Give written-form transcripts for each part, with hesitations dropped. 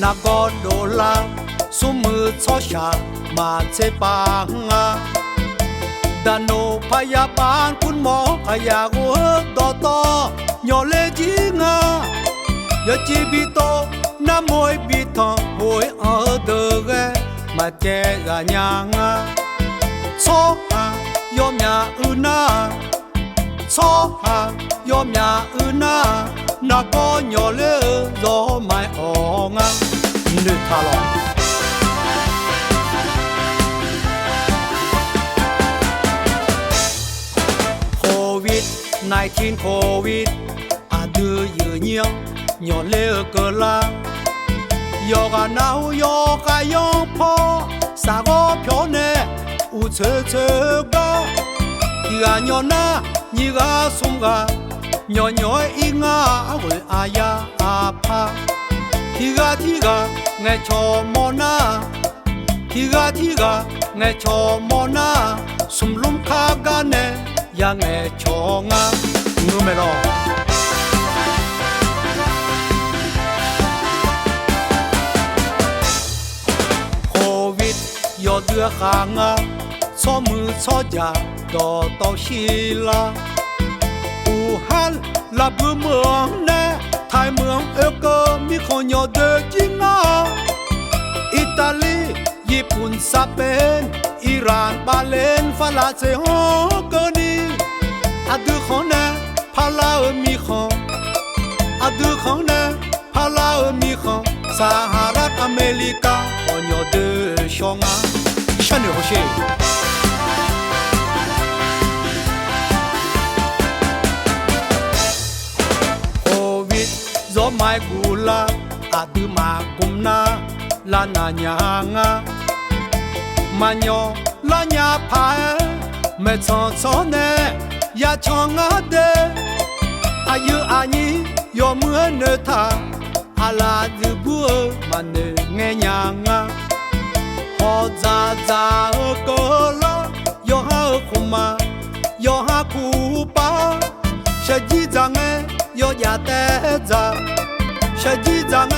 那个罗拉，苏木草下马车帮啊，但我怕呀班คุณหมอ怕呀我多多鸟来听啊，要记比多那么比他会得个，嘛给个娘啊，错啊要命那，错啊要命那。那个鸟儿若买红啊，你看了。COVID-19 COVID 啊，都有鸟鸟儿个啦，要个闹要个用破，啥个票呢？有车车个，你个鸟那，你个送个。nhỏ nhỏ inga với aya apa thiga nghe cho mona thiga nghe cho mona sum lum khaga ne ya nghe cho nga numero covid yo đưa khanga cho mưa cho già do tao xì la Wuhan là bữa mường nè, Thái mường eo cơ mi khó nhỏ đợi chính á. Italy, Nhật Bản, Spain, Iran, Ba Lan, Pháp là sẽ hó cơ đi. À đưa khó nè, Pha la ở mi khó. À đưa khó nè, Pha la ở mi khó. Sahara, America, khó nhỏ đợi xong á. Sao nè hô xê? Gió mai gula à tư mà cùng na là na nhà nga mà nhỏ là nhà phai mẹ chọn chọn nè ya chọn ngã đê à yêu à nhi yo mưa nơ tha à là dư bùa mà nơ nghe nhà nga họ già già ở cơ la yo ha ở khum mà yo ha khu pa sẽ chỉ rằng nghe yo ya te za sẽ chỉ rằng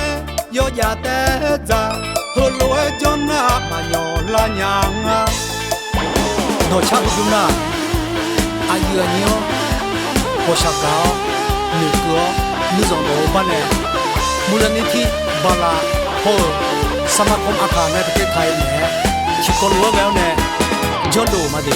yo ya te za hồ lúa cho na mà nhỏ là nhang à đồ chắc cũng na ai yêu nhiều hồ sắc cao nữ cửa nữ dòng đồ ban này một lần đi thi bà là hồ sao mà không ăn này cái Thái này chỉ có lúa gạo này cho đồ mà đi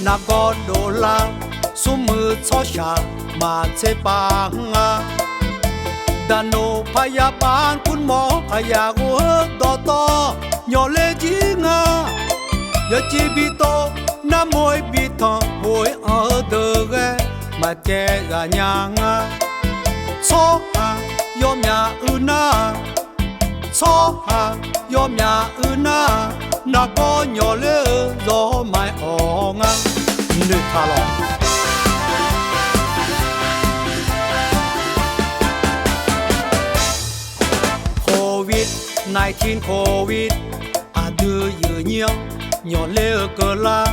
那个罗拉，苏木草下马车帮啊，但我怕呀班คุณหมอ怕呀我多多鸟来听啊，要记比多那么比他会得个，嘛给个娘啊，错啊要命那，错啊要命那。那个鸟儿若买红啊，你看了。COVID-19 COVID 啊，都有鸟鸟儿个啦，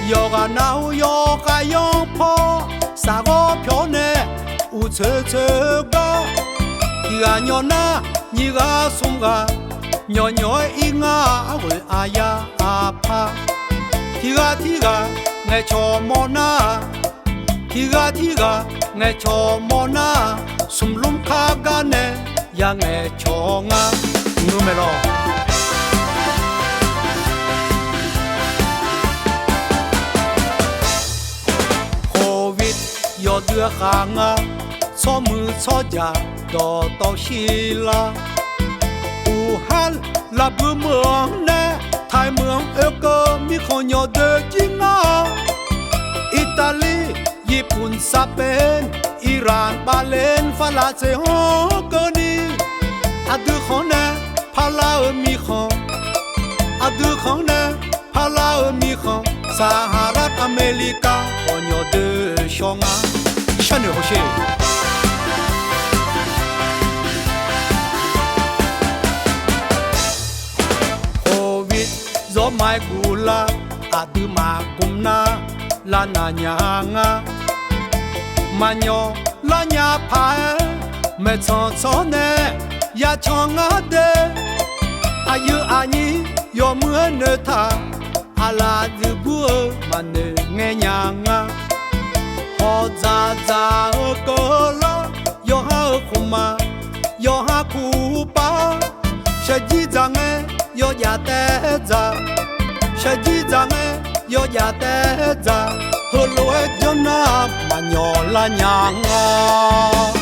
要个闹要个用破，啥个票呢？有车车个，你个鸟那，你个送个。nhỏ nhỏ inga với aya apa thiga nghe cho mona thiga nghe cho mona sum lum khaga ne ya nghe cho nga numero covid yo đưa khanga cho mưa cho già do tao xì la Wuhan là bữa mường nè, Thái mường eo cơ mi khó nhỏ đợi chính á. Italy, Nhật Bản, Spain, Iran, Ba Lan, Pháp là sẽ hó cơ đi. À đưa khó nè, Pha la ở mi khó. À đưa khó nè, Pha la ở mi khó. Sahara, America, khó nhỏ đợi xong á. Sao nè hô xê? tư mà cùng na là na nhà nga mà nhỏ là nhà phải mẹ cho nè ya cho ngã đê ayu ani yo mưa nơ tha ala dư bùa mà nơ nghe nhà nga họ già già cơ lo yo ha khuma yo ha khu pa sẽ chỉ rằng yo ya te za sẽ chỉ rằng yo ya te za hồ lúa cho na mà nhỏ là nhà nga